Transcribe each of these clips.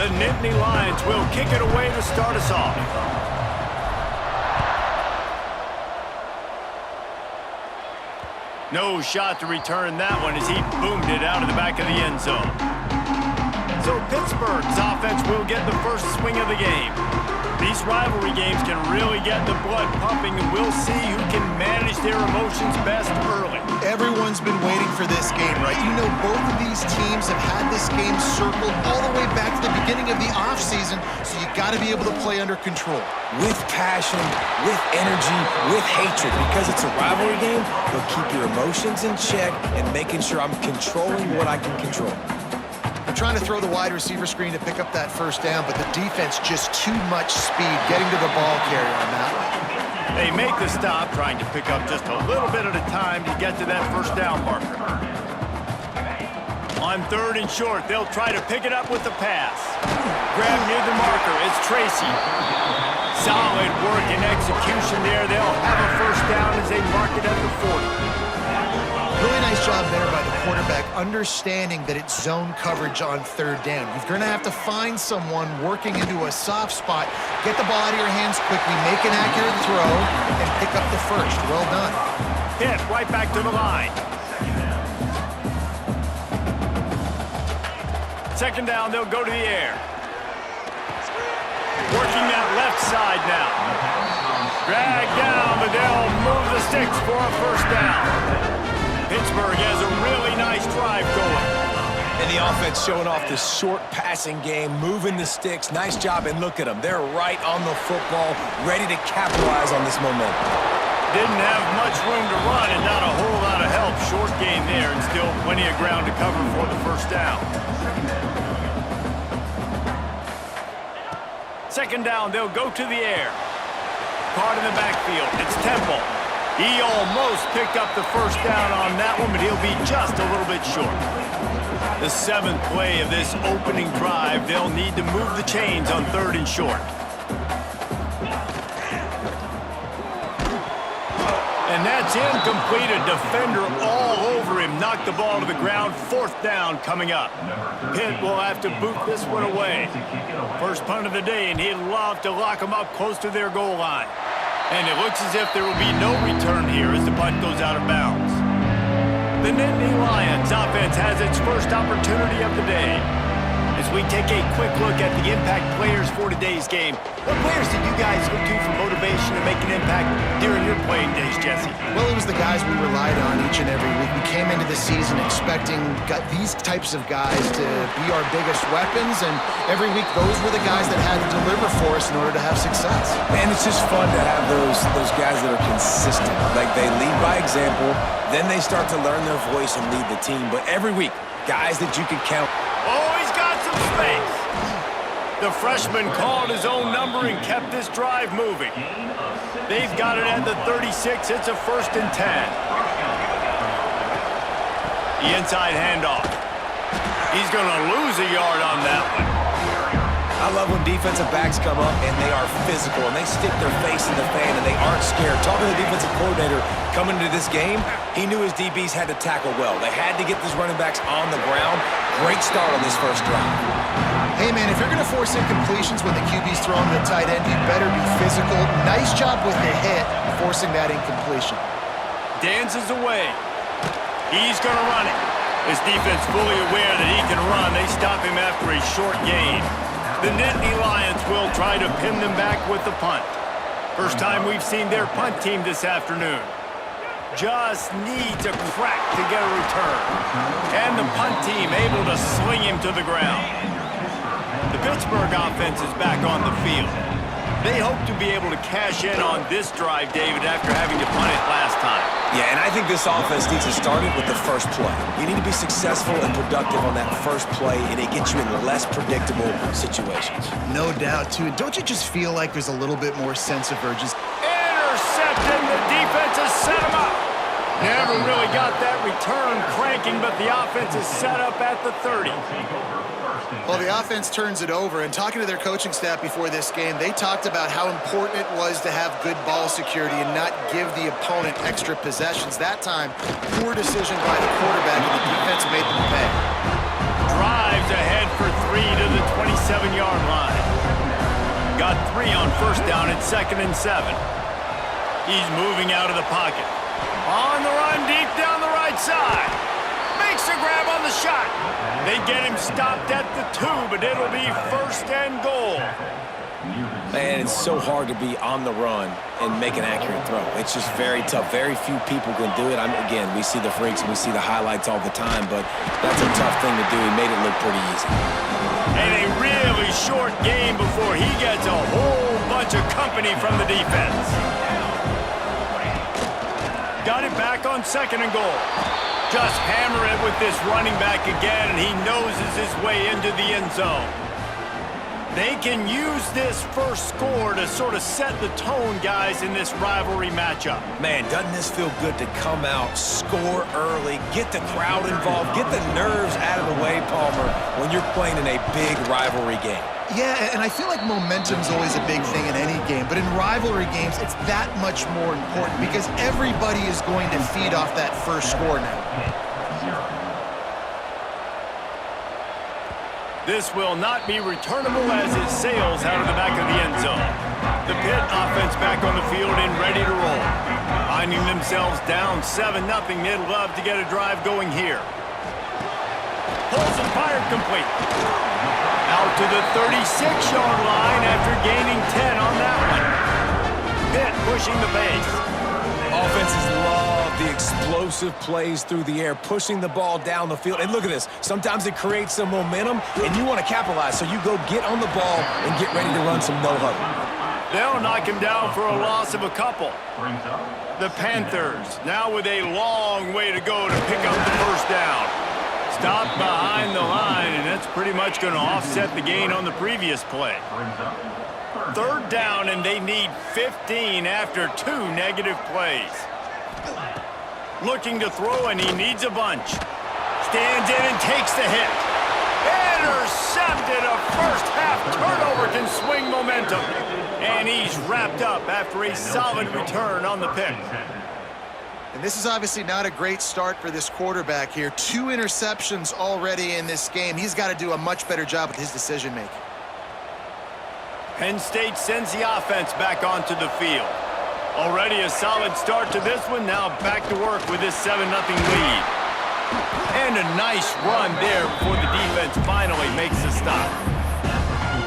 The Nittany Lions will kick it away to start us off. No shot to return that one as he boomed it out of the back of the end zone. So Pittsburgh's offense will get the first swing of the game. These rivalry games can really get the blood pumping, and we'll see who can manage their emotions best early. Everyone's been waiting for this game, right? You know, both of these teams have had this game circled all the way back to the beginning of the offseason, so you got to be able to play under control. With passion, with energy, with hatred. Because it's a rivalry game, they'll keep your emotions in check and making sure I'm controlling what I can control. They're trying to throw the wide receiver screen to pick up that first down, but the defense just too much speed getting to the ball carrier on that one. They make the stop, trying to pick up just a little bit at a time to get to that first down marker. On 3rd and short, they'll try to pick it up with the pass. Grab near the marker, it's Tracy. Solid work and execution there. They'll have a first down as they mark it at the 40. Really nice job there by the quarterback, understanding that it's zone coverage on 3rd down. You're going to have to find someone working into a soft spot, get the ball out of your hands quickly, make an accurate throw, and pick up the first. Well done. Hit right back to the line. 2nd down, they'll go to the air. Working that left side now. Drag down, but they'll move the sticks for a first down. Pittsburgh has a really nice drive going. And the offense showing off the short passing game, moving the sticks. Nice job, and look at them. They're right on the football, ready to capitalize on this momentum. Didn't have much room to run and not a whole lot of help. Short gain there and still plenty of ground to cover for the first down. 2nd down, they'll go to the air. Caught in the backfield, it's Temple. He almost picked up the first down on that one, but he'll be just a little bit short. The 7th play of this opening drive, they'll need to move the chains on 3rd and short. And that's incomplete. A defender all over him. Knocked the ball to the ground. 4th down coming up. Pitt will have to boot this one away. First punt of the day, and he'd love to lock them up close to their goal line. And it looks as if there will be no return here as the punt goes out of bounds. The Nittany Lions offense has its first opportunity of the day. As we take a quick look at the impact players for today's game, what players did you guys look to for motivation to make an impact during your playing days, Jesse? Well, it was the guys we relied on each and every week. We came into the season expecting these types of guys to be our biggest weapons, and every week those were the guys that had to deliver for us in order to have success. Man, it's just fun to have those guys that are consistent. Like, they lead by example, then they start to learn their voice and lead the team. But every week, guys that you can count. Oh, he's got some space. The freshman called his own number and kept this drive moving. They've got it at the 36. It's a 1st and 10. The inside handoff. He's going to lose a yard on that one. I love when defensive backs come up and they are physical and they stick their face in the fan and they aren't scared. Talking to the defensive coordinator coming into this game, he knew his DBs had to tackle well. They had to get these running backs on the ground. Great start on this first drive. Hey, man, if you're going to force incompletions when the QB's throwing to the tight end, you better be physical. Nice job with the hit, forcing that incompletion. Dances away. He's going to run it. His defense fully aware that he can run. They stop him after a short gain. The Nittany Lions will try to pin them back with the punt. First time we've seen their punt team this afternoon. Just needs a crack to get a return. And the punt team able to sling him to the ground. The Pittsburgh offense is back on the field. They hope to be able to cash in on this drive, David, after having to punt it last time. Yeah, and I think this offense needs to start it with the first play. You need to be successful and productive on that first play, and it gets you in less predictable situations. No doubt, too. Don't you just feel like there's a little bit more sense of urgency? Intercepted. The defense has set him up. Never really got that return cranking, but the offense is set up at the 30. Well, the offense turns it over, and talking to their coaching staff before this game, they talked about how important it was to have good ball security and not give the opponent extra possessions. That time, poor decision by the quarterback, and the defense made them pay. Drives ahead for 3 to the 27. 7-yard line. Got 3 on first down at 2nd and 7. He's moving out of the pocket. On the run, deep down the right side. Makes a grab on the shot. They get him stopped at the 2, but it'll be 1st and goal. Man, it's so hard to be on the run and make an accurate throw. It's just very tough. Very few people can do it. Again, we see the freaks and we see the highlights all the time, but that's a tough thing to do. He made it look pretty easy. And a really short game before he gets a whole bunch of company from the defense. Got it back on 2nd and goal. Just hammer it with this running back again, and he noses his way into the end zone. They can use this first score to sort of set the tone, guys, in this rivalry matchup. Man, doesn't this feel good to come out, score early, get the crowd involved, get the nerves out of the way, Palmer, when you're playing in a big rivalry game? Yeah, and I feel like momentum's always a big thing in any game, but in rivalry games, it's that much more important because everybody is going to feed off that first score now. This will not be returnable as it sails out of the back of the end zone. The Pitt offense back on the field and ready to roll. Finding themselves down 7-0, they'd love to get a drive going here. Pulls and fired complete. Out to the 36-yard line after gaining 10 on that one. Pitt pushing the pace. Offenses love the explosive plays through the air, pushing the ball down the field. And look at this. Sometimes it creates some momentum, and you want to capitalize. So you go get on the ball and get ready to run some no-huddle. They'll knock him down for a loss of a couple. The Panthers now with a long way to go to pick up the first down. Stopped behind the line, and that's pretty much going to offset the gain on the previous play. 3rd down, and they need 15 after 2 negative plays. Looking to throw, and he needs a bunch. Stands in and takes the hit. Intercepted. A first-half turnover can swing momentum. And he's wrapped up after a solid return on the pick. And this is obviously not a great start for this quarterback here. 2 interceptions already in this game. He's got to do a much better job with his decision-making. Penn State sends the offense back onto the field. Already a solid start to this one. Now back to work with this 7-0 lead. And a nice run there before the defense finally makes a stop.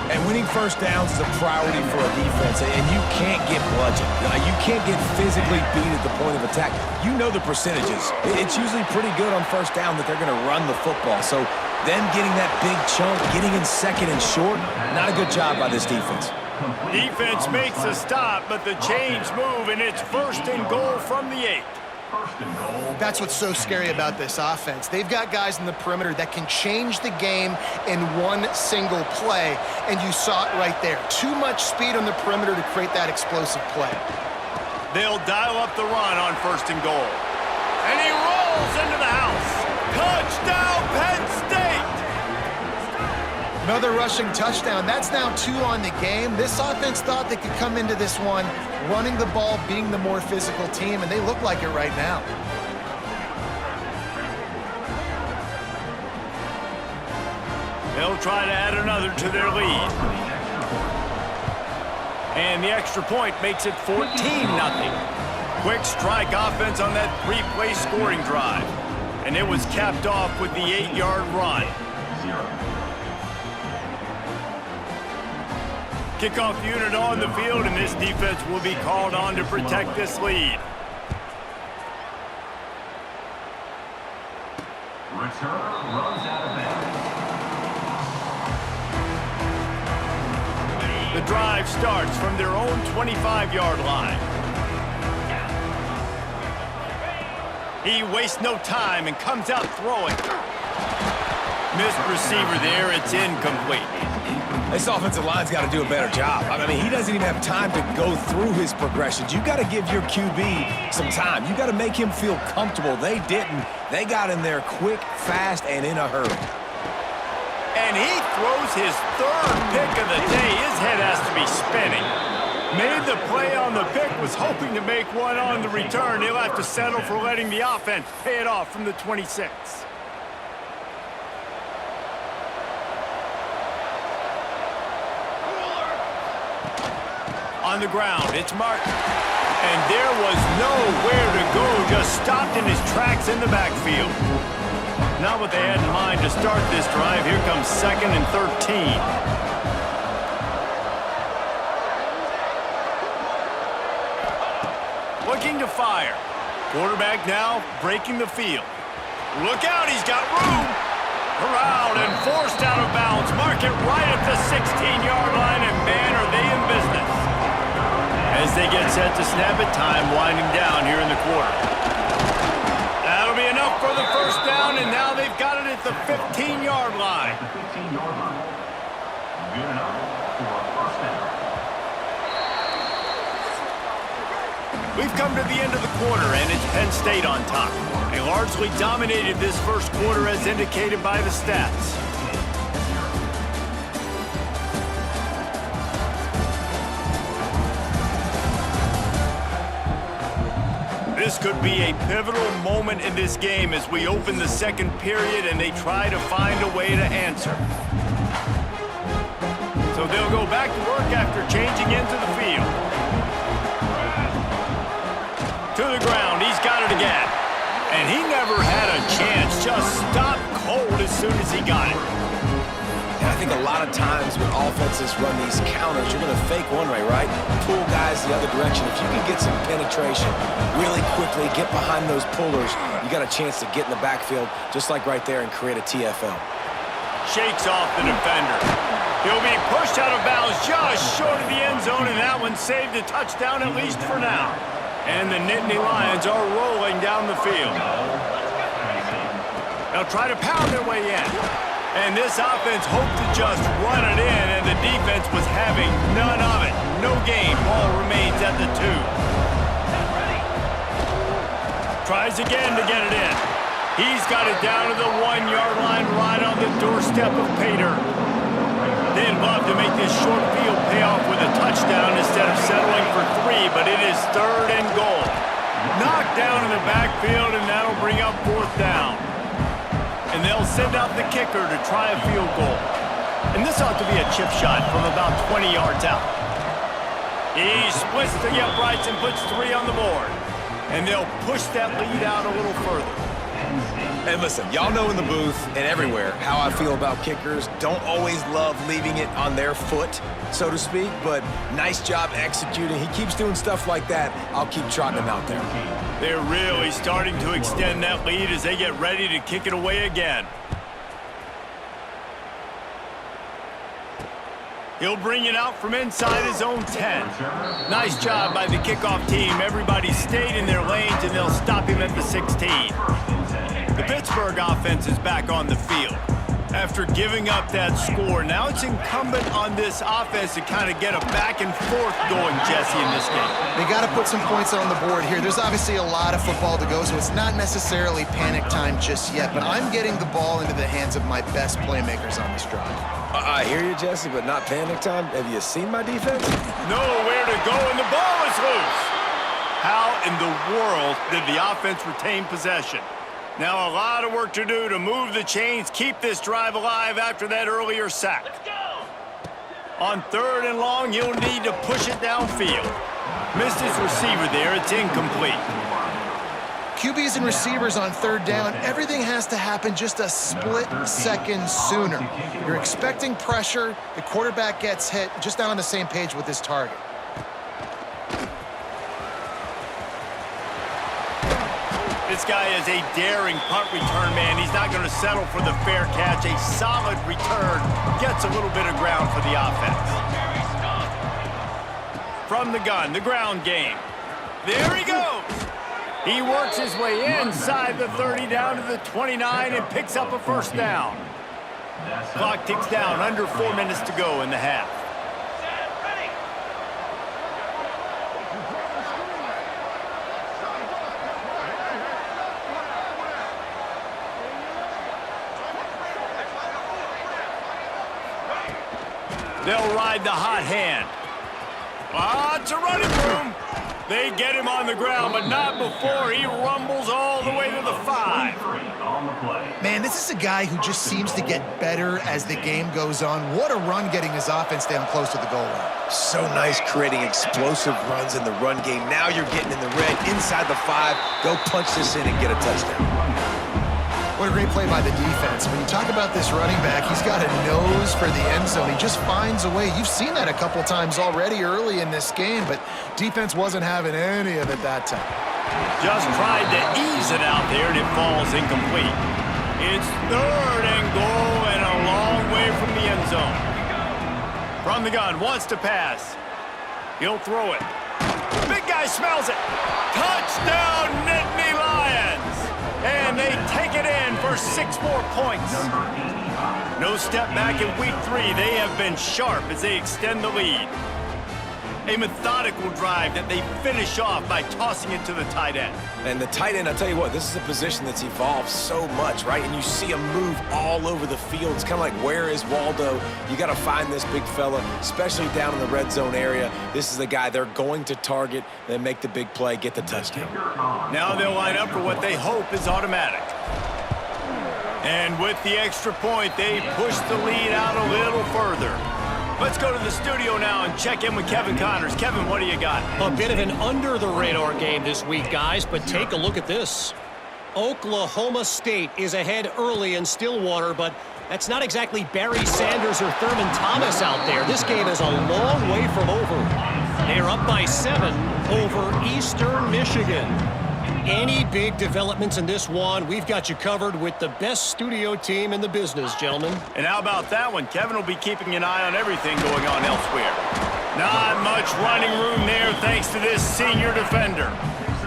And winning first downs is a priority for a defense, and you can't get bludgeoned. You can't get physically beat at the point of attack. You know the percentages. It's usually pretty good on first down that they're going to run the football. So them getting that big chunk, getting in 2nd and short, not a good job by this defense. Defense makes a stop, but the chains move, and it's 1st and goal from the 8. That's what's so scary about this offense. They've got guys in the perimeter that can change the game in one single play, and you saw it right there. Too much speed on the perimeter to create that explosive play. They'll dial up the run on 1st and goal. And he rolls into the house. Touchdown, Penn State! Another rushing touchdown. That's now 2 on the game. This offense thought they could come into this one running the ball, being the more physical team, and they look like it right now. They'll try to add another to their lead. And the extra point makes it 14-0. Quick strike offense on that 3-play scoring drive. And it was capped off with the 8-yard run. Kickoff unit on the field, and this defense will be called on to protect this lead. Return runs out of bounds. The drive starts from their own 25-yard line. He wastes no time and comes out throwing. Missed receiver there, it's incomplete. This offensive line's got to do a better job. I mean, he doesn't even have time to go through his progressions. You got to give your QB some time. You got to make him feel comfortable. They didn't. They got in there quick, fast, and in a hurry. And he throws his 3rd pick of the day. His head has to be spinning. Made the play on the pick, was hoping to make one on the return. He'll have to settle for letting the offense pay it off from the 26. On the ground, it's Martin. And there was nowhere to go, just stopped in his tracks in the backfield. Not what they had in mind to start this drive. Here comes 2nd and 13. Looking to fire. Quarterback now breaking the field. Look out, he's got room. Corralled and forced out of bounds. Mark it right at the 16-yard line, and man, are they in business. As they get set to snap it, time winding down here in the quarter. That'll be enough for the first down, and now they've got it at the 15-yard line. The 15-yard line. Good enough for a first down. We've come to the end of the quarter, and it's Penn State on top. They largely dominated this first quarter as indicated by the stats. This could be a pivotal moment in this game as we open the second period and they try to find a way to answer. So they'll go back to work after changing into the field. To the ground, he's got it again. And he never had a chance, just stopped cold as soon as he got it. And I think a lot of times when offenses run these counters, you're going to fake one way, right? Pull guys the other direction. If you can get some penetration really quickly, get behind those pullers, you got a chance to get in the backfield, just like right there, and create a TFL. Shakes off the defender. He'll be pushed out of bounds just short of the end zone, and that one saved a touchdown at least for now. And the Nittany Lions are rolling down the field. They'll try to pound their way in. And this offense hoped to just run it in, and the defense was having none of it. No gain. Ball remains at the 2. Tries again to get it in. He's got it down to the 1-yard line right on the doorstep of Pater. They'd love to make this short field pay off with a touchdown instead of settling for 3, but it is 3rd and goal. Knocked down in the backfield, and that'll bring up 4th down. And they'll send out the kicker to try a field goal. And this ought to be a chip shot from about 20 yards out. He splits the uprights and puts 3 on the board. And they'll push that lead out a little further. And listen, y'all know in the booth and everywhere how I feel about kickers. Don't always love leaving it on their foot, so to speak, but nice job executing. He keeps doing stuff like that. I'll keep trotting him out there. They're really starting to extend that lead as they get ready to kick it away again. He'll bring it out from inside his own 10. Nice job by the kickoff team. Everybody stayed in their lanes, and they'll stop him at the 16. The Pittsburgh offense is back on the field. After giving up that score, now it's incumbent on this offense to kind of get a back and forth going, Jesse, in this game. They got to put some points on the board here. There's obviously a lot of football to go, so it's not necessarily panic time just yet, but I'm getting the ball into the hands of my best playmakers on this drive. I hear you, Jesse, but not panic time. Have you seen my defense? Nowhere to go, and the ball is loose. How in the world did the offense retain possession? Now a lot of work to do to move the chains, keep this drive alive after that earlier sack. On 3rd and long, he'll need to push it downfield. Missed his receiver there. It's incomplete. QBs and receivers on 3rd down, everything has to happen just a split second sooner. You're expecting pressure. The quarterback gets hit, just not on the same page with his target. This guy is a daring punt return man. He's not going to settle for the fair catch. A solid return gets a little bit of ground for the offense. From the gun, the ground game. There he goes. He works his way inside the 30 down to the 29 and picks up a first down. Clock ticks down, under 4 minutes to go in the half. They'll ride the hot hand. Lots of running room. They get him on the ground, but not before he rumbles all the way to the 5. Man, this is a guy who just seems to get better as the game goes on. What a run getting his offense down close to the goal line. So nice creating explosive runs in the run game. Now you're getting in the red, inside the 5. Go punch this in and get a touchdown. What a great play by the defense. When you talk about this running back, he's got a nose for the end zone. He just finds a way. You've seen that a couple times already early in this game, but defense wasn't having any of it that time. Just tried to ease it out there, and it falls incomplete. It's 3rd and goal and a long way from the end zone. From the gun, wants to pass. He'll throw it. Big guy smells it. Touchdown, Nittany Lions! And they take it in for 6 more points. No step back in week 3. They have been sharp as they extend the lead. A methodical drive that they finish off by tossing it to the tight end. And the tight end, I'll tell you what, this is a position that's evolved so much, right? And you see him move all over the field. It's kind of like, where is Waldo? You got to find this big fella, especially down in the red zone area. This is the guy they're going to target and make the big play, get the touchdown. Now they'll line up for what they hope is automatic. And with the extra point, they push the lead out a little further. Let's go to the studio now and check in with Kevin Connors. Kevin, what do you got? A bit of an under-the-radar game this week, guys, but take a look at this. Oklahoma State is ahead early in Stillwater, but that's not exactly Barry Sanders or Thurman Thomas out there. This game is a long way from over. They're up by 7 over Eastern Michigan. Any big developments in this one, we've got you covered with the best studio team in the business, gentlemen. And how about that one? Kevin will be keeping an eye on everything going on elsewhere. Not much running room there thanks to this senior defender.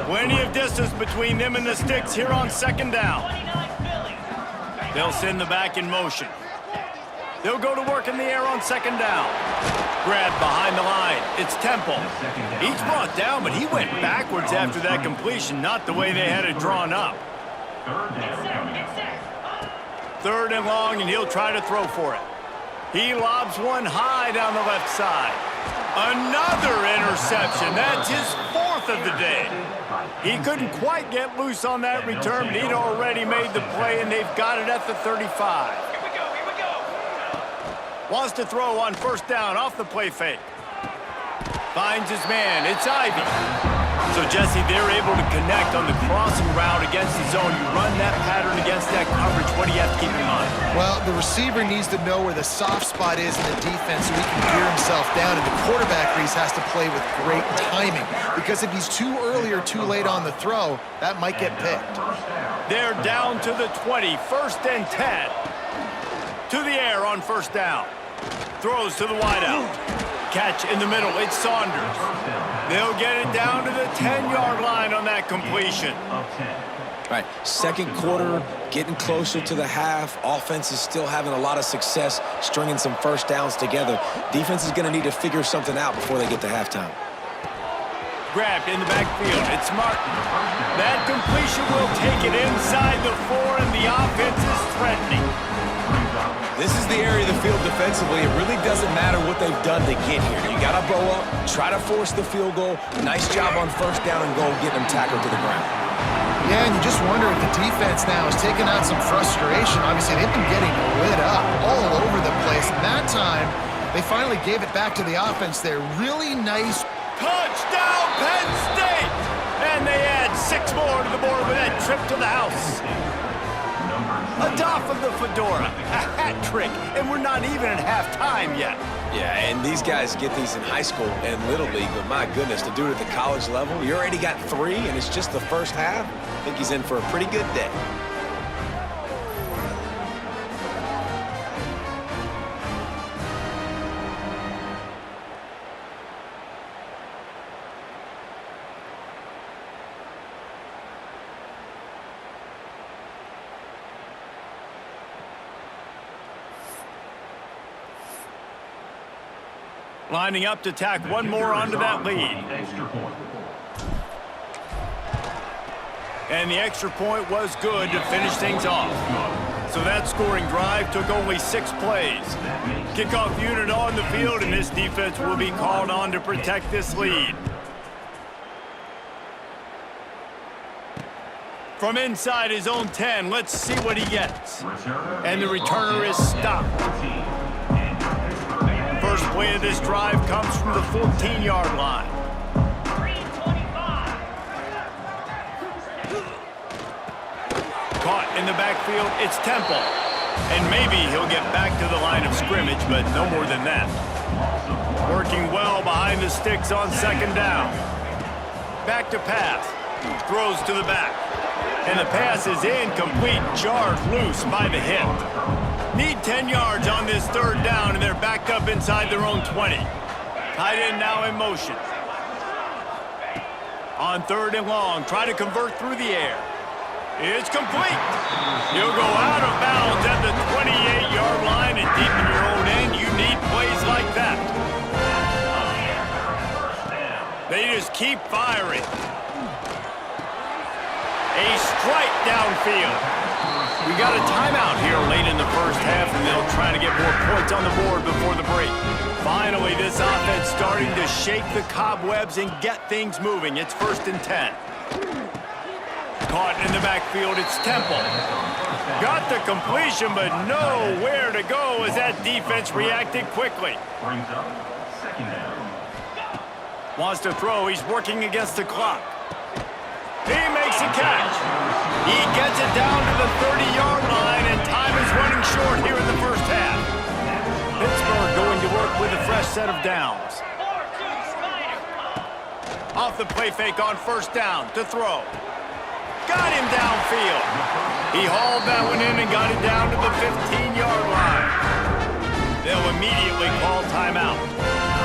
Plenty of distance between them and the sticks here on 2nd down. They'll send the back in motion. They'll go to work in the air on 2nd down. Grab behind the line. It's Temple. He's brought down, but he went backwards after that completion, not the way they had it drawn up. 3rd and long, and he'll try to throw for it. He lobs one high down the left side. Another interception. That's his 4th of the day. He couldn't quite get loose on that return, but he'd already made the play, and they've got it at the 35. Wants to throw on 1st down off the play fake. Finds his man. It's Ivy. So, Jesse, they're able to connect on the crossing route against the zone. You run that pattern against that coverage. What do you have to keep in mind? Well, the receiver needs to know where the soft spot is in the defense so he can gear himself down. And the quarterback, Reese, has to play with great timing. Because if he's too early or too late on the throw, that might get picked. They're down to the 20. 1st and 10. To the air on 1st down. Throws to the wideout. Catch in the middle. It's Saunders. They'll get it down to the 10-yard line on that completion. All right, 2nd quarter, getting closer to the half. Offense is still having a lot of success stringing some 1st downs together. Defense is going to need to figure something out before they get to halftime. Grabbed in the backfield. It's Martin. That completion will take it inside the 4, and the offense is threatening. This is the area of the field defensively. It really doesn't matter what they've done to get here. You got to blow up, try to force the field goal. Nice job on 1st down and goal, getting them tackled to the ground. Yeah, and you just wonder if the defense now is taking out some frustration. Obviously, they've been getting lit up all over the place. And that time, they finally gave it back to the offense there. Really nice. Touchdown, Penn State! And they add 6 more to the board with that trip to the house. A doff of the fedora, a hat trick, and we're not even at halftime yet. Yeah, and these guys get these in high school and Little League, but my goodness, to do it at the college level, you already got 3, and it's just the 1st half. I think he's in for a pretty good day. Lining up to tack one more onto that lead. And the extra point was good to finish things off. So that scoring drive took only 6 plays. Kickoff unit on the field, and this defense will be called on to protect this lead. From inside his own 10, let's see what he gets. And the returner is stopped. First play of this drive comes from the 14-yard line. Caught in the backfield, it's Temple. And maybe he'll get back to the line of scrimmage, but no more than that. Working well behind the sticks on second down. Back to pass. Throws to the back. And the pass is incomplete, jarred loose by the hit. Need 10 yards on this third down, and they're back up inside their own 20. Tight end now in motion. On third and long, try to convert through the air. It's complete. You'll go out of bounds at the 28-yard line, and deep in your own end, you need plays like that. They just keep firing. A strike downfield. We got a timeout here late in the first half, and they'll try to get more points on the board before the break. Finally, this offense starting to shake the cobwebs and get things moving. It's 1st and 10. Caught in the backfield, it's Temple. Got the completion, but nowhere to go as that defense reacted quickly. Brings up second down. Wants to throw, he's working against the clock. He makes a catch. He gets it down to the 30-yard line, and time is running short here in the first half. Pittsburgh going to work with a fresh set of downs. Off the play fake on first down to throw. Got him downfield. He hauled that one in and got it down to the 15-yard line. They'll immediately call timeout.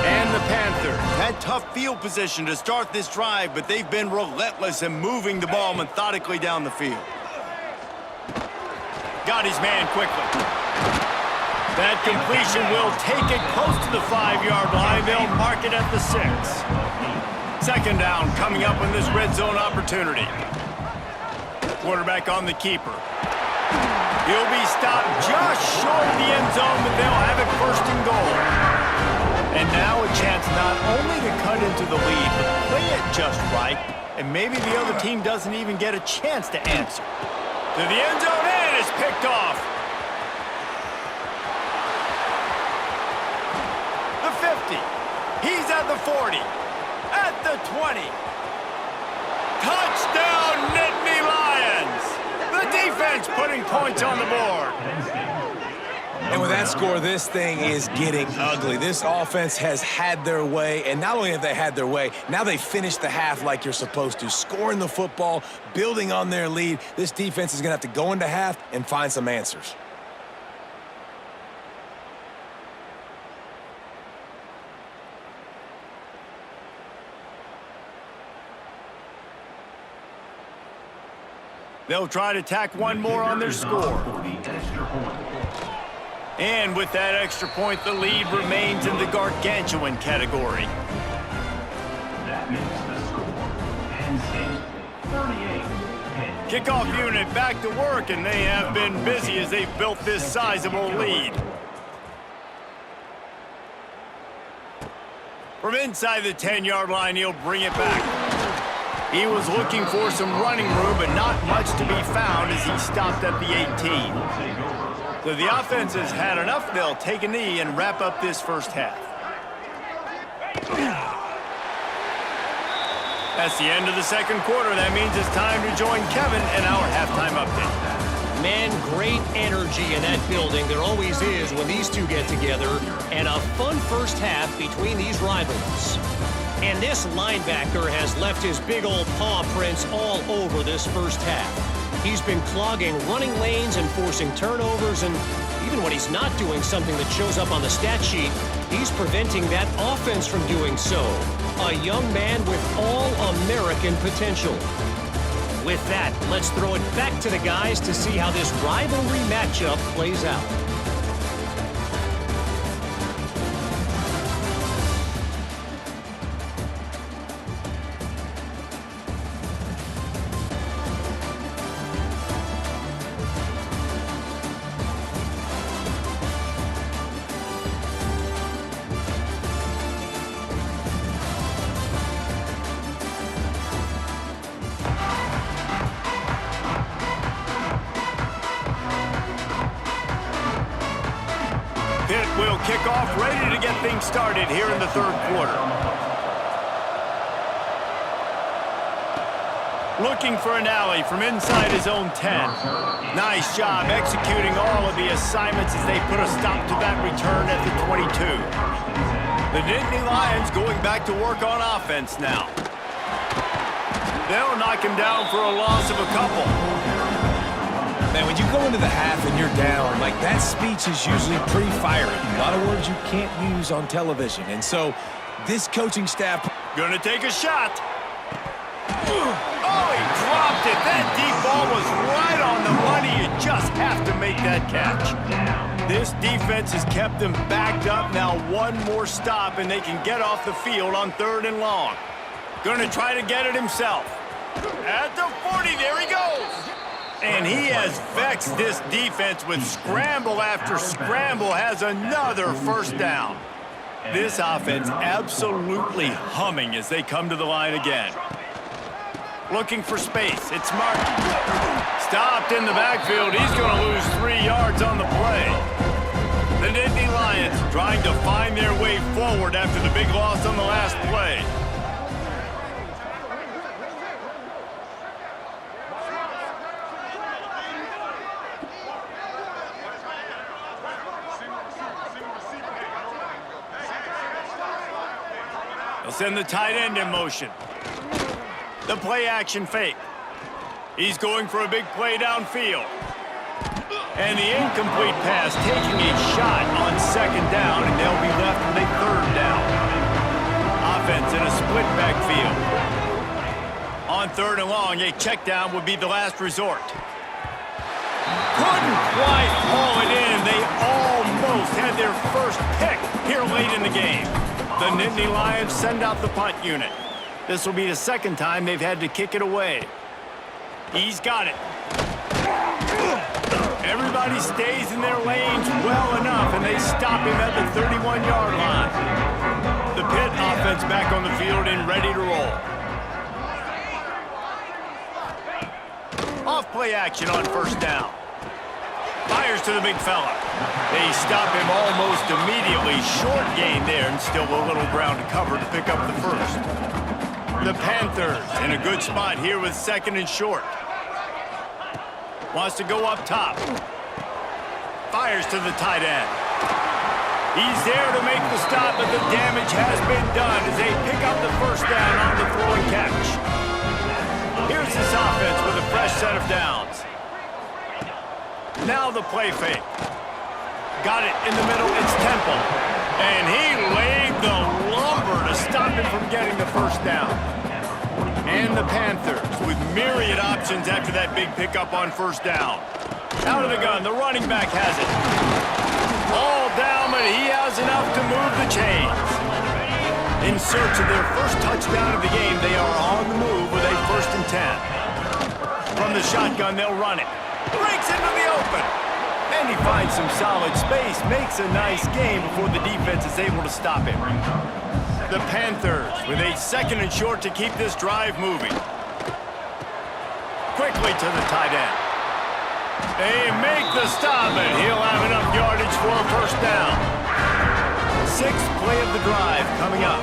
And the Panthers had tough field position to start this drive, but they've been relentless in moving the ball methodically down the field. Got his man quickly. That completion will take it close to the 5-yard line. They'll mark it at the 6. Second down coming up on this red zone opportunity. Quarterback on the keeper. He'll be stopped just short of the end zone, but they'll have it 1st and goal. And now a chance not only to cut into the lead, but play it just right, and maybe the other team doesn't even get a chance to answer. To the end zone, and it's picked off. The 50. He's at the 40. At the 20. Touchdown, Nittany Lions! The defense putting points on the board. And with that score, this thing is getting ugly. This offense has had their way, and not only have they had their way, now they finished the half like you're supposed to, scoring the football, building on their lead. This defense is going to have to go into half and find some answers. They'll try to tack one more on their score. And with that extra point, the lead remains in the gargantuan category. That makes the score Penn State 38. Kickoff unit back to work, and they have been busy as they've built this sizable lead. From inside the 10-yard line, he'll bring it back. He was looking for some running room, but not much to be found as he stopped at the 18. So the offense has had enough. They'll take a knee and wrap up this first half. That's the end of the second quarter. That means it's time to join Kevin in our halftime update. Man, great energy in that building. There always is when these two get together. And a fun first half between these rivals. And this linebacker has left his big old paw prints all over this first half. He's been clogging running lanes and forcing turnovers, and even when he's not doing something that shows up on the stat sheet, he's preventing that offense from doing so. A young man with all-American potential. With that, let's throw it back to the guys to see how this rivalry matchup plays out. Pitt will kick off, ready to get things started here in the third quarter. Looking for an alley from inside his own 10. Nice job executing all of the assignments as they put a stop to that return at the 22. The Nittany Lions going back to work on offense now. They'll knock him down for a loss of a couple. Man, when you go into the half and you're down, like that speech is usually pretty fiery. A lot of words you can't use on television. And so this coaching staff... Gonna take a shot. Oh, he dropped it. That deep ball was right on the money. You just have to make that catch. This defense has kept them backed up. Now one more stop, and they can get off the field on 3rd and long. Gonna try to get it himself. At the 40, there he goes. And he has vexed this defense with scramble after scramble, has another first down. This offense absolutely humming as they come to the line again. Looking for space. It's Martin. Stopped in the backfield. He's going to lose 3 yards on the play. The Nittany Lions trying to find their way forward after the big loss on the last play. They'll send the tight end in motion. The play action fake. He's going for a big play downfield. And the incomplete pass taking a shot on 2nd down, and they'll be left with a 3rd down. Offense in a split backfield. On 3rd and long, a check down would be the last resort. Couldn't quite haul it in. They almost had their first pick here late in the game. The Nittany Lions send out the punt unit. This will be the 2nd time they've had to kick it away. He's got it. Everybody stays in their lanes well enough, and they stop him at the 31-yard line. The Pitt offense back on the field and ready to roll. Off play action on 1st down. Fires to the big fella. They stop him almost immediately. Short gain there, and still a little ground to cover to pick up the 1st. The Panthers in a good spot here with 2nd and short. Wants to go up top. Fires to the tight end. He's there to make the stop, but the damage has been done as they pick up the 1st down on the throw and catch. Here's this offense with a fresh set of downs. Now the play fake. Got it in the middle. It's Temple. And he laid the lumber to stop him from getting the 1st down. And the Panthers with myriad options after that big pickup on 1st down. Out of the gun, the running back has it. All down, but he has enough to move the chains. In search of their first touchdown of the game, they are on the move with a 1st and 10. From the shotgun, they'll run it. Breaks into the open. And he finds some solid space, makes a nice game before the defense is able to stop him. The Panthers with a 2nd and short to keep this drive moving. Quickly to the tight end. They make the stop, and he'll have enough yardage for a 1st down. 6th play of the drive coming up.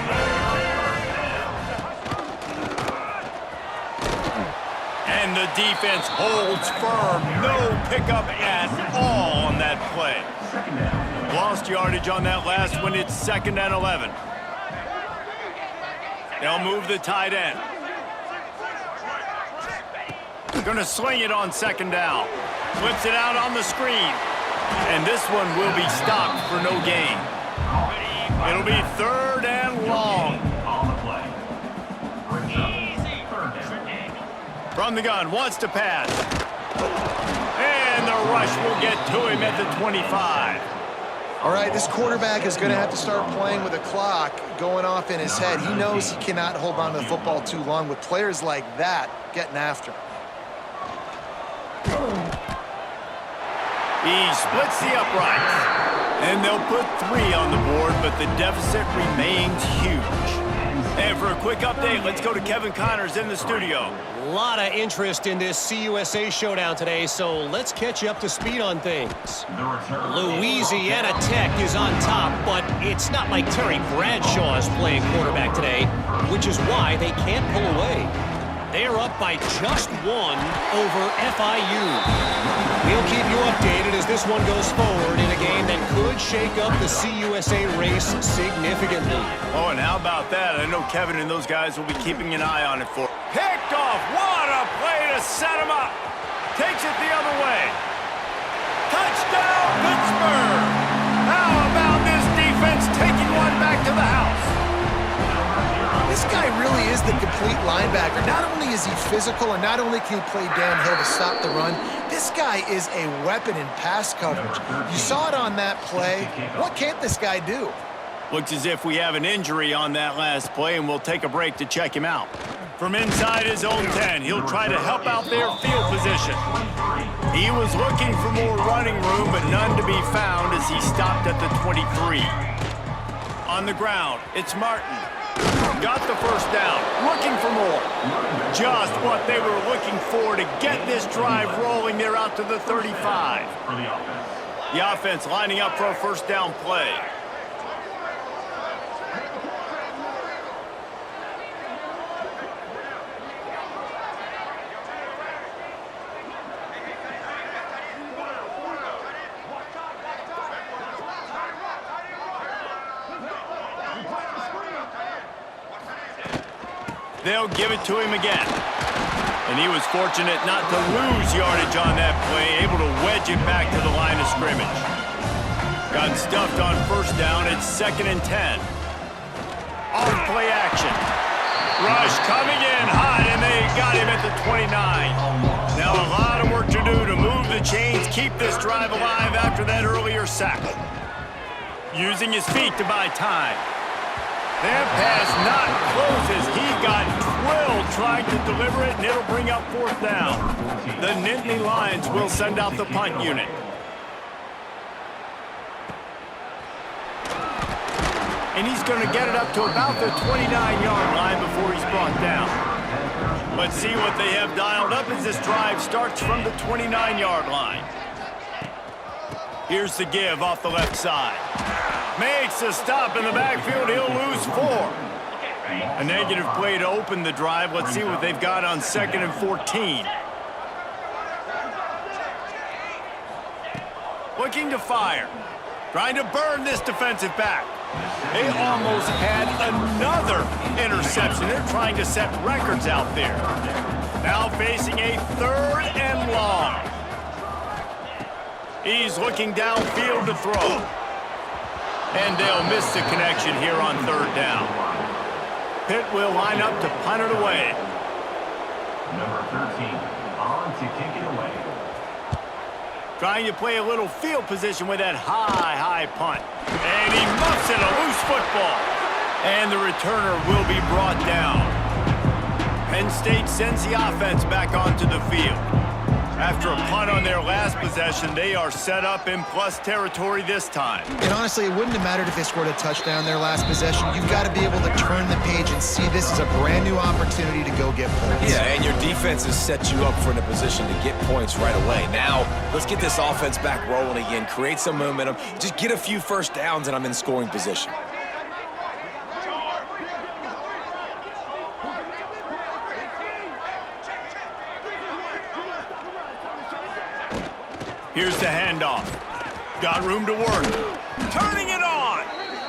And the defense holds firm. No pickup at all on that play. Lost yardage on that last one. It's 2nd and 11. They'll move the tight end. Gonna sling it on 2nd down. Flips it out on the screen. And this one will be stopped for no gain. It'll be 3rd and long. From the gun, wants to pass. And the rush will get to him at the 25. All right, this quarterback is going to have to start playing with a clock going off in his head. He knows he cannot hold on to the football too long with players like that getting after him. He splits the uprights. And they'll put 3 on the board, but the deficit remains huge. And for a quick update, let's go to Kevin Connors in the studio. A lot of interest in this CUSA showdown today, so let's catch you up to speed on things. Louisiana Tech is on top, but it's not like Terry Bradshaw is playing quarterback today, which is why they can't pull away. They're up by just one over FIU. We'll keep you updated as this one goes forward in a game that could shake up the CUSA race significantly. Oh, and how about that? I know Kevin and those guys will be keeping an eye on it for. Picked off. What a play to set him up. Takes it the other way. Touchdown, Pittsburgh. How about this defense taking one back to the house? This guy really is the complete linebacker. Not only is he physical and not only can he play downhill to stop the run, this guy is a weapon in pass coverage. You saw it on that play. What can't this guy do? Looks as if we have an injury on that last play, and we'll take a break to check him out. From inside his own 10, he'll try to help out their field position. He was looking for more running room, but none to be found as he stopped at the 23. On the ground, it's Martin. Got the first down, looking for more. Just what they were looking for to get this drive rolling. They're out to the 35. The offense lining up for a first down play. They'll give it to him again. And he was fortunate not to lose yardage on that play, able to wedge it back to the line of scrimmage. Got stuffed on first down. It's 2nd and 10. On play action. Rush coming in hot, and they got him at the 29. Now a lot of work to do to move the chains, keep this drive alive after that earlier sack. Using his feet to buy time. That pass not closes. He got drilled trying to deliver it, and it'll bring up 4th down. The Nittany Lions will send out the punt unit. And he's going to get it up to about the 29-yard line before he's brought down. Let's see what they have dialed up as this drive starts from the 29-yard line. Here's the give off the left side. Makes a stop in the backfield. He'll lose 4. A negative play to open the drive. Let's see what they've got on 2nd and 14. Looking to fire. Trying to burn this defensive back. They almost had another interception. They're trying to set records out there. Now facing a 3rd and long. He's looking downfield to throw. And they'll miss the connection here on 3rd down. Pitt will line up to punt it away. Number 13, on to kick it away. Trying to play a little field position with that high punt. And he muffs it, a loose football. And the returner will be brought down. Penn State sends the offense back onto the field. After a punt on their last possession, they are set up in plus territory this time. And honestly, it wouldn't have mattered if they scored a touchdown their last possession. You've got to be able to turn the page and see this as a brand new opportunity to go get points. Yeah, and your defense has set you up for in a position to get points right away. Now, let's get this offense back rolling again, create some momentum, just get a few first downs, and I'm in scoring position. Here's the handoff. Got room to work. Turning it on.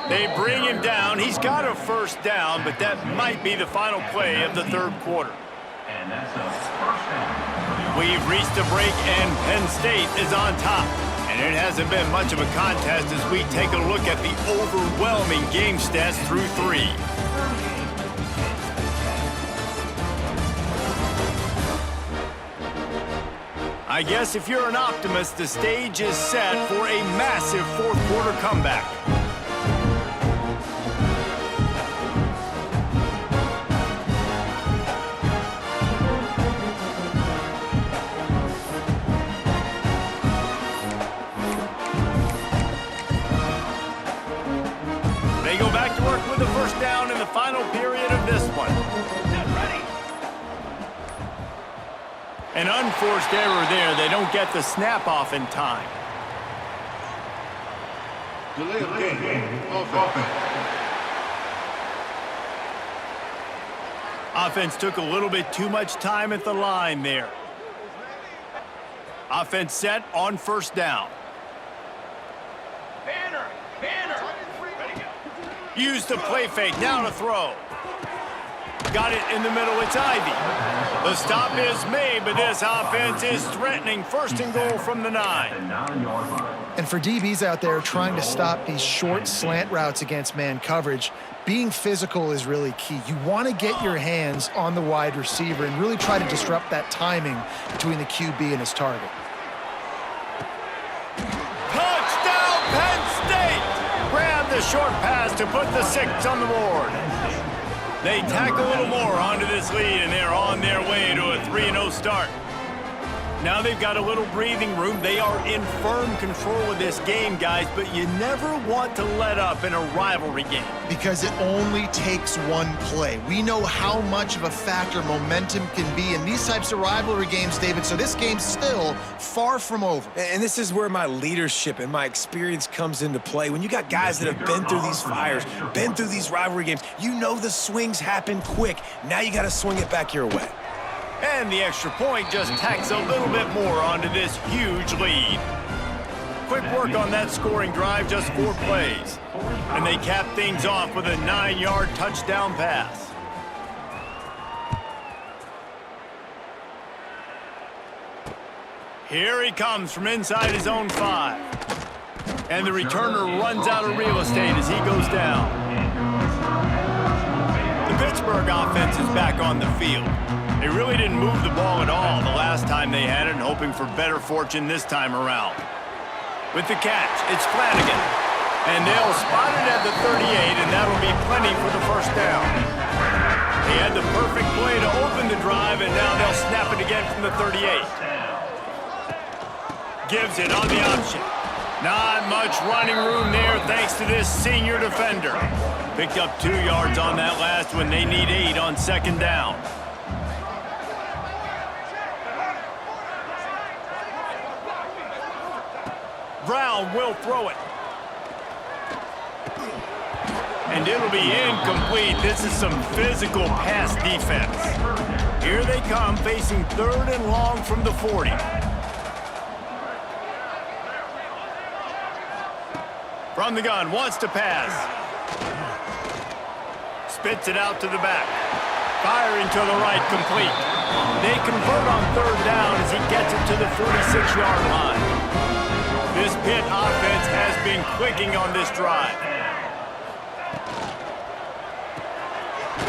They bring him down. He's got a first down, but that might be the final play of the 3rd quarter. And that's a first down. We've reached a break, and Penn State is on top. And it hasn't been much of a contest as we take a look at the overwhelming game stats through 3. I guess if you're an optimist, the stage is set for a massive 4th quarter comeback. They go back to work with the first down in the final period it of this one. An unforced error there. They don't get the snap off in time. Delay of game. Offense. Offense took a little bit too much time at the line there. Offense set on first down. Banner. Use the play fake. Now to throw. Got it in the middle. It's Ivy. The stop is made, but this offense is threatening. First and goal from the 9. And for DBs out there trying to stop these short slant routes against man coverage, being physical is really key. You want to get your hands on the wide receiver and really try to disrupt that timing between the QB and his target. Touchdown, Penn State! Grab the short pass to put the 6 on the board. They tack a little more onto this lead, and they're on their way to a 3-0 start. Now they've got a little breathing room. They are in firm control of this game, guys, but you never want to let up in a rivalry game. Because it only takes one play. We know how much of a factor momentum can be in these types of rivalry games, David, so this game's still far from over. And this is where my leadership and my experience comes into play. When you got guys that have been through these fires, been through these rivalry games, you know the swings happen quick. Now you got to swing it back your way. And the extra point just tacks a little bit more onto this huge lead. Quick work on that scoring drive, just 4 plays. And they cap things off with a 9-yard touchdown pass. Here he comes from inside his own 5. And the returner runs out of real estate as he goes down. The Pittsburgh offense is back on the field. They really didn't move the ball at all the last time they had it, hoping for better fortune this time around. With the catch, it's Flanagan. And they'll spot it at the 38, and that'll be plenty for the first down. They had the perfect play to open the drive, and now they'll snap it again from the 38. Gives it on the option. Not much running room there thanks to this senior defender. Picked up 2 yards on that last one. They need 8 on second down. Brown will throw it. And it'll be incomplete. This is some physical pass defense. Here they come, facing 3rd and long from the 40. From the gun, wants to pass. Spits it out to the back. Firing to the right, complete. They convert on 3rd down as he gets it to the 46-yard line. This Pitt offense has been clicking on this drive.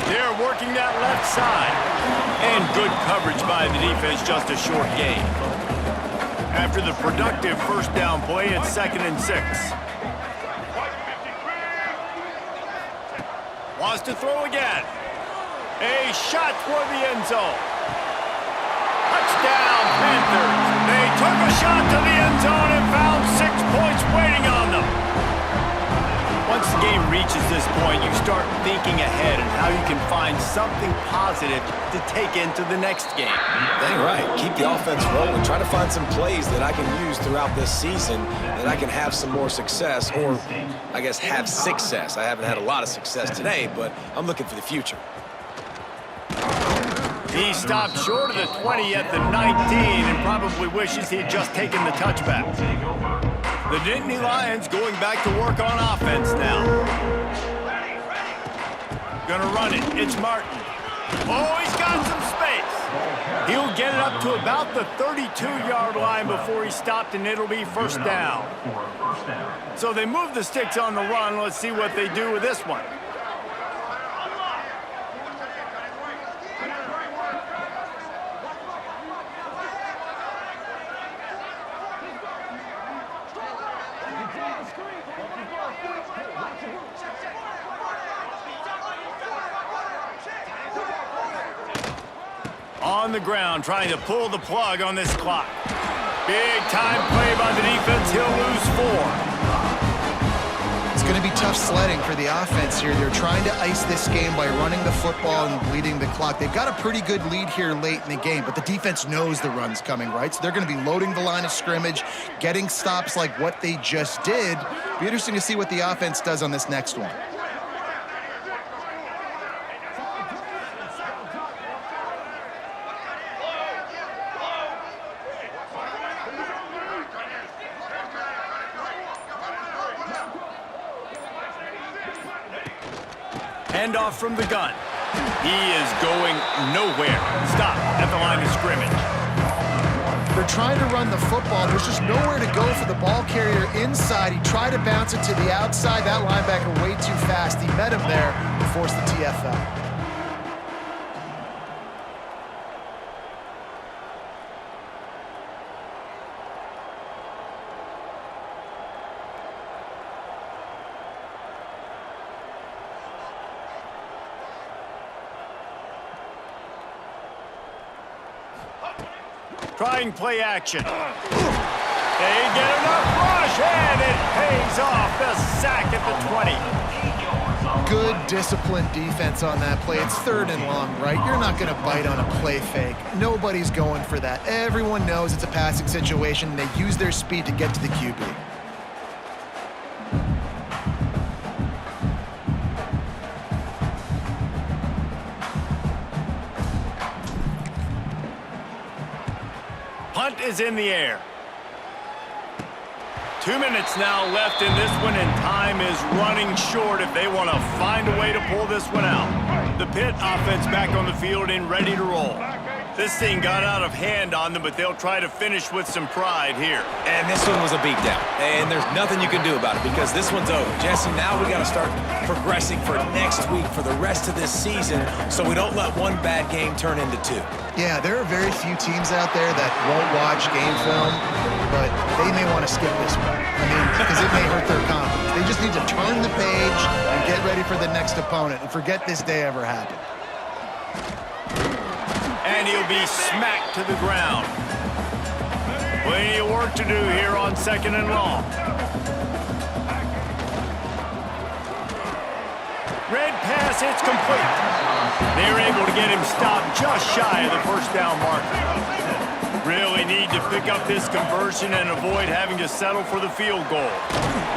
They're working that left side. And good coverage by the defense, just a short gain. After the productive first down play, it's 2nd and 6. Wants to throw again. A shot toward the end zone. Touchdown, Panthers. They took a shot to the end zone and found 6 points waiting on them. Once the game reaches this point, you start thinking ahead and how you can find something positive to take into the next game. Dang right. Keep the offense rolling. Try to find some plays that I can use throughout this season that I can have some more success, or I guess have success. I haven't had a lot of success today, but I'm looking for the future. He stopped short of the 20 at the 19 and probably wishes he had just taken the touchback. The Nittany Lions going back to work on offense now. Gonna run it. It's Martin. Oh, he's got some space. He'll get it up to about the 32-yard line before he stopped, and it'll be first down. So they move the sticks on the run. Let's see what they do with this one. On the ground, trying to pull the plug on this clock. Big time play by the defense. He'll lose 4. It's going to be tough sledding for the offense here. They're trying to ice this game by running the football and bleeding the clock. They've got a pretty good lead here late in the game, but the defense knows the run's coming, right? So they're going to be loading the line of scrimmage, getting stops like what they just did. Be interesting to see what the offense does on this next one. Handoff from the gun. He is going nowhere. Stop at the line of scrimmage. They're trying to run the football. There's just nowhere to go for the ball carrier inside. He tried to bounce it to the outside. That linebacker way too fast. He met him there and forced the TFL. Trying play action. They get enough rush, and it pays off. The sack at the 20. Good disciplined defense on that play. It's 3rd and long, right? You're not going to bite on a play fake. Nobody's going for that. Everyone knows it's a passing situation, and they use their speed to get to the QB. Punt is in the air. 2 minutes now left in this one, and time is running short if they want to find a way to pull this one out. The Pitt offense back on the field and ready to roll. This thing got out of hand on them, but they'll try to finish with some pride here. And this one was a beatdown, and there's nothing you can do about it because this one's over. Jesse, now we got to start progressing for next week for the rest of this season so we don't let one bad game turn into 2. Yeah, there are very few teams out there that won't watch game film, but they may want to skip this one. I mean, because it may hurt their confidence. They just need to turn the page and get ready for the next opponent and forget this day ever happened. And he'll be smacked to the ground. Plenty of work to do here on 2nd and long. Red pass, it's complete. They were able to get him stopped just shy of the 1st down marker. Really need to pick up this conversion and avoid having to settle for the field goal.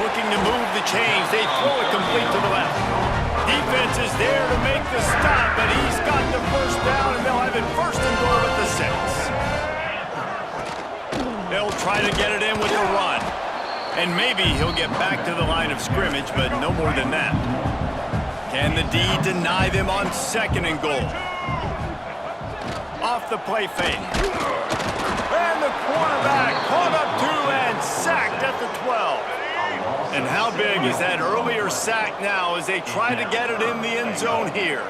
Looking to move the chains. They throw it complete to the left. Defense is there to make the stop, but he's got the 1st down, and they'll have it 1st and goal at the 6. They'll try to get it in with the run. And maybe he'll get back to the line of scrimmage, but no more than that. Can the D deny them on 2nd and goal? Off the play fake. And the quarterback caught up to and sacked at the 12. And how big is that earlier sack now as they try to get it in the end zone here?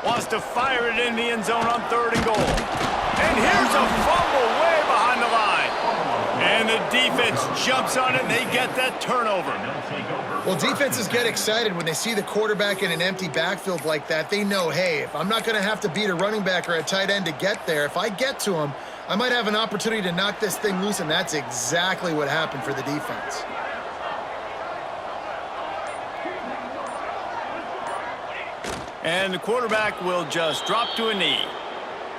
Wants to fire it in the end zone on 3rd and goal. And here's a fumble way behind the line. And the defense jumps on it, and they get that turnover. Well, defenses get excited when they see the quarterback in an empty backfield like that. They know, hey, if I'm not going to have to beat a running back or a tight end to get there, if I get to him, I might have an opportunity to knock this thing loose, and that's exactly what happened for the defense. And the quarterback will just drop to a knee.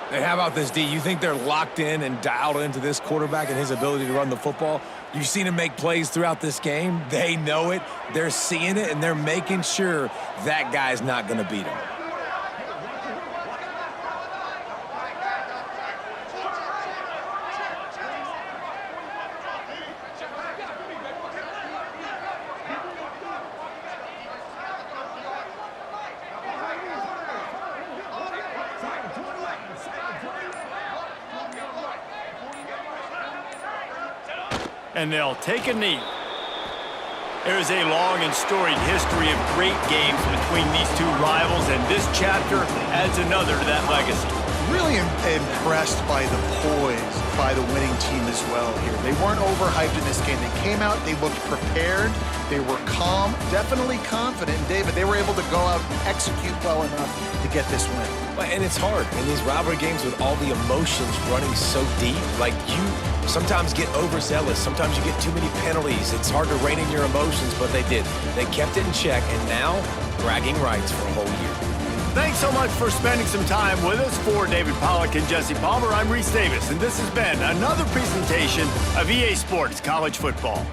Hey, how about this, D? You think they're locked in and dialed into this quarterback and his ability to run the football? You've seen him make plays throughout this game. They know it. They're seeing it, and they're making sure that guy's not going to beat him. And they'll take a knee. There's a long and storied history of great games between these two rivals, and this chapter adds another to that legacy. Really impressed by the poise by the winning team as well here. They weren't overhyped in this game. They came out, they looked prepared, they were calm, definitely confident. And David, they were able to go out and execute well enough to get this win. And it's hard in these rivalry games with all the emotions running so deep. Like, you sometimes get overzealous. Sometimes you get too many penalties. It's hard to rein in your emotions, but they did. They kept it in check, and now bragging rights for a whole year. Thanks so much for spending some time with us. For David Pollack and Jesse Palmer, I'm Reese Davis, and this has been another presentation of EA Sports College Football.